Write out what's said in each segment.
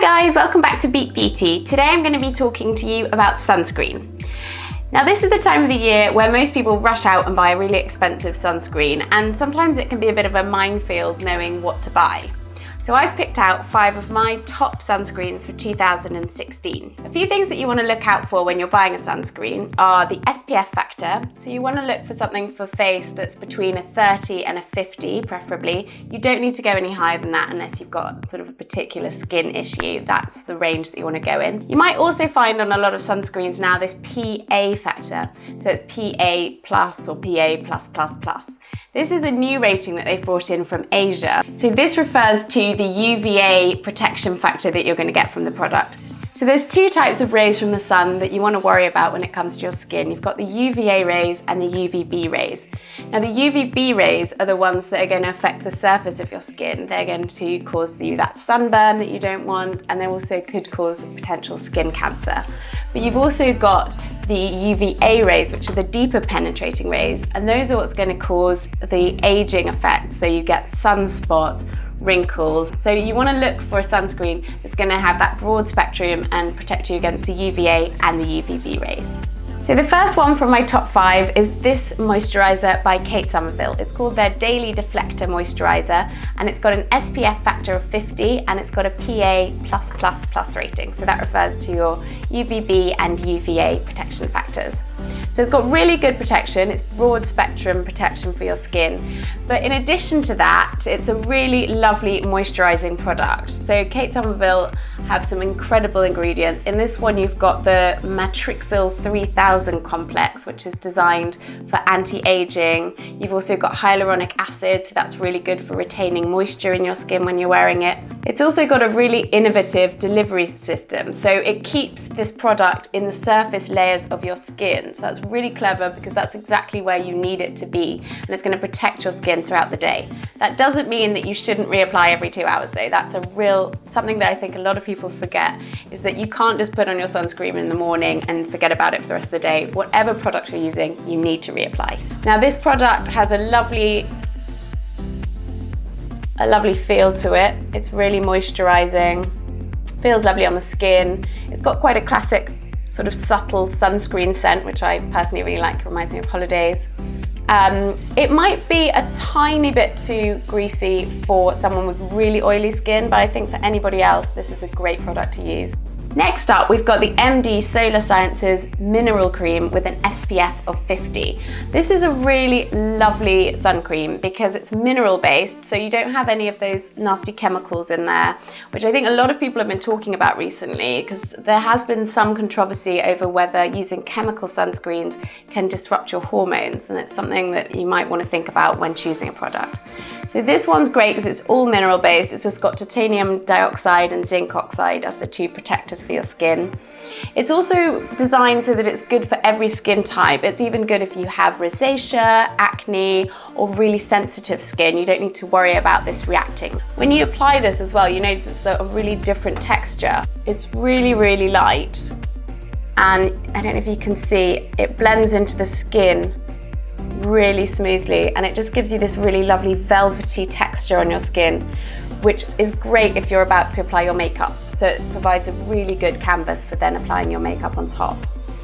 guys, welcome back to Beat Beauty. Today I'm going to be talking to you about sunscreen. Now this is the time of the year where most people rush out and buy a really expensive sunscreen, and sometimes it can be a bit of a minefield knowing what to buy. So I've picked out 5 of my top sunscreens for 2016. A few things that you want to look out for when you're buying a sunscreen are the SPF factor. So you want to look for something for face that's between a 30 and a 50 preferably. You don't need to go any higher than that unless you've got sort of a particular skin issue. That's the range that you want to go in. You might also find on a lot of sunscreens now this PA factor. So it's PA plus or PA+++. This is a new rating that they've brought in from Asia. So this refers to the UVA protection factor that you're going to get from the product. So there's 2 types of rays from the sun that you want to worry about when it comes to your skin. You've got the UVA rays and the UVB rays. Now the UVB rays are the ones that are going to affect the surface of your skin. They're going to cause you that sunburn that you don't want, and they also could cause potential skin cancer. But you've also got the UVA rays, which are the deeper penetrating rays, and those are what's going to cause the aging effect. So you get sunspots, wrinkles. So you want to look for a sunscreen that's going to have that broad spectrum and protect you against the UVA and the UVB rays. So the first one from my top 5 is this moisturizer by Somerville. It's called their Daily Deflector Moisturizer, and it's got an SPF factor of 50 and it's got a PA+++ rating. So that refers to your UVB and UVA protection factors. So it's got really good protection, it's broad spectrum protection for your skin. But in addition to that, it's a really lovely moisturizing product. So Somerville have some incredible ingredients. In this one, you've got the Matrixyl 3000 complex, which is designed for anti-aging. You've also got hyaluronic acid, so that's really good for retaining moisture in your skin when you're wearing it. It's also got a really innovative delivery system, so it keeps this product in the surface layers of your skin. So that's really clever because that's exactly where you need it to be, and it's going to protect your skin throughout the day. That doesn't mean that you shouldn't reapply every 2 hours though. That's something that I think a lot of people forget, is that you can't just put on your sunscreen in the morning and forget about it for the rest of the day. Whatever product you're using, you need to reapply. Now this product has a lovely feel to it. It's really moisturizing, feels lovely on the skin. It's got quite a classic sort of subtle sunscreen scent, which I personally really like. It reminds me of holidays. It might be a tiny bit too greasy for someone with really oily skin, but I think for anybody else, this is a great product to use. Next up, we've got the MD Solar Sciences Mineral Cream with an SPF of 50. This is a really lovely sun cream because it's mineral based, so you don't have any of those nasty chemicals in there, which I think a lot of people have been talking about recently because there has been some controversy over whether using chemical sunscreens can disrupt your hormones, and it's something that you might want to think about when choosing a product. So this one's great because it's all mineral based. It's just got titanium dioxide and zinc oxide as the 2 protectors for your skin. It's also designed so that it's good for every skin type. It's even good if you have rosacea, acne, or really sensitive skin. You don't need to worry about this reacting. When you apply this as well, you notice it's a really different texture. It's really, really light. And I don't know if you can see, it blends into the skin really smoothly, and it just gives you this really lovely velvety texture on your skin, which is great if you're about to apply your makeup. So it provides a really good canvas for then applying your makeup on top.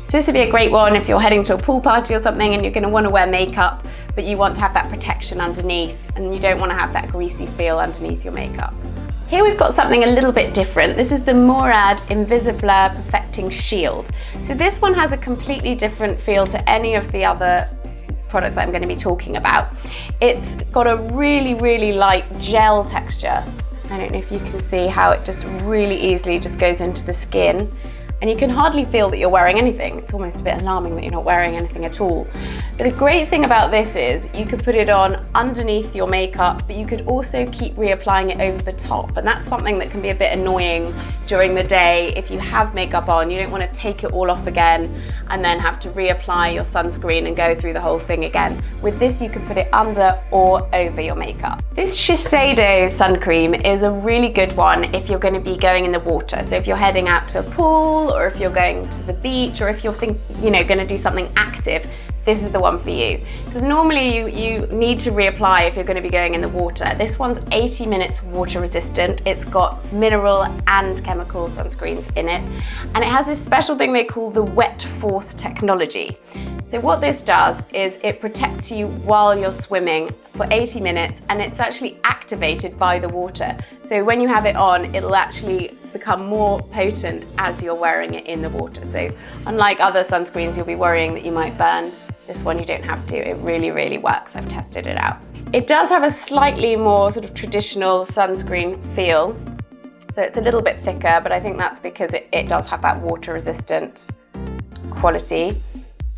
So this would be a great one if you're heading to a pool party or something and you're going to want to wear makeup, but you want to have that protection underneath and you don't want to have that greasy feel underneath your makeup. Here we've got something a little bit different. This is the Murad Invisiblur Perfecting Shield. So this one has a completely different feel to any of the other products that I'm going to be talking about. It's got a really, really light gel texture. I don't know if you can see how it just really easily just goes into the skin, and you can hardly feel that you're wearing anything. It's almost a bit alarming that you're not wearing anything at all. But the great thing about this is you could put it on underneath your makeup, but you could also keep reapplying it over the top, and that's something that can be a bit annoying during the day. If you have makeup on, you don't want to take it all off again and then have to reapply your sunscreen and go through the whole thing again. With this, you can put it under or over your makeup. This Shiseido sun cream is a really good one if you're going to be going in the water. So if you're heading out to a pool, or if you're going to the beach, or if you're going to do something active, this is the one for you. Because normally you need to reapply if you're going to be going in the water. This one's 80 minutes water resistant. It's got mineral and chemical sunscreens in it. And it has this special thing they call the wet force technology. So what this does is it protects you while you're swimming for 80 minutes, and it's actually activated by the water. So when you have it on, it'll actually become more potent as you're wearing it in the water. So unlike other sunscreens, you'll be worrying that you might burn. This one you don't have to. It really, really works. I've tested it out. It does have a slightly more sort of traditional sunscreen feel. So it's a little bit thicker, but I think that's because it does have that water resistant quality.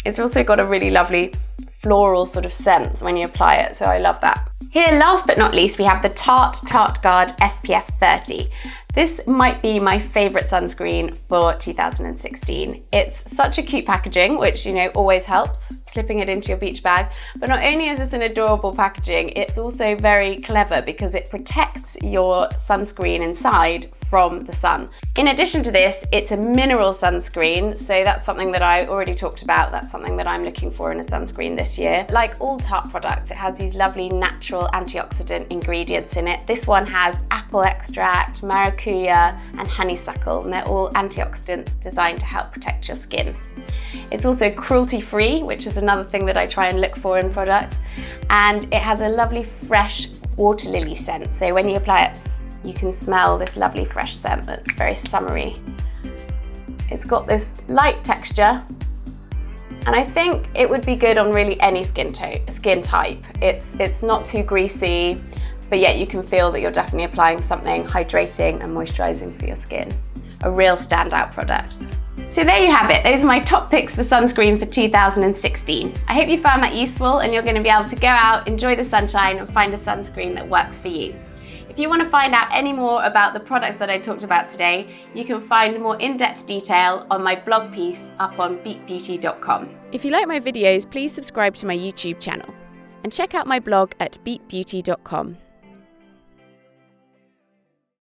It's also got a really lovely floral sort of scent when you apply it, so I love that. Here, last but not least, we have the Tarte Guard SPF 30. This might be my favourite sunscreen for 2016. It's such a cute packaging, which, you know, always helps, slipping it into your beach bag. But not only is this an adorable packaging, it's also very clever because it protects your sunscreen inside from the sun. In addition to this, it's a mineral sunscreen, so that's something that I already talked about. That's something that I'm looking for in a sunscreen this year. Like all Tarte products, it has these lovely natural antioxidant ingredients in it. This one has apple extract, maracuja, and honeysuckle, and they're all antioxidants designed to help protect your skin. It's also cruelty-free, which is another thing that I try and look for in products, and it has a lovely fresh water lily scent. So when you apply it, you can smell this lovely fresh scent that's very summery. It's got this light texture, and I think it would be good on really any skin type. It's not too greasy, but yet you can feel that you're definitely applying something hydrating and moisturizing for your skin. A real standout product. So there you have it. Those are my top picks for sunscreen for 2016. I hope you found that useful and you're going to be able to go out, enjoy the sunshine, and find a sunscreen that works for you. If you want to find out any more about the products that I talked about today, you can find more in-depth detail on my blog piece up on beatbeauty.com. If you like my videos, please subscribe to my YouTube channel and check out my blog at beatbeauty.com.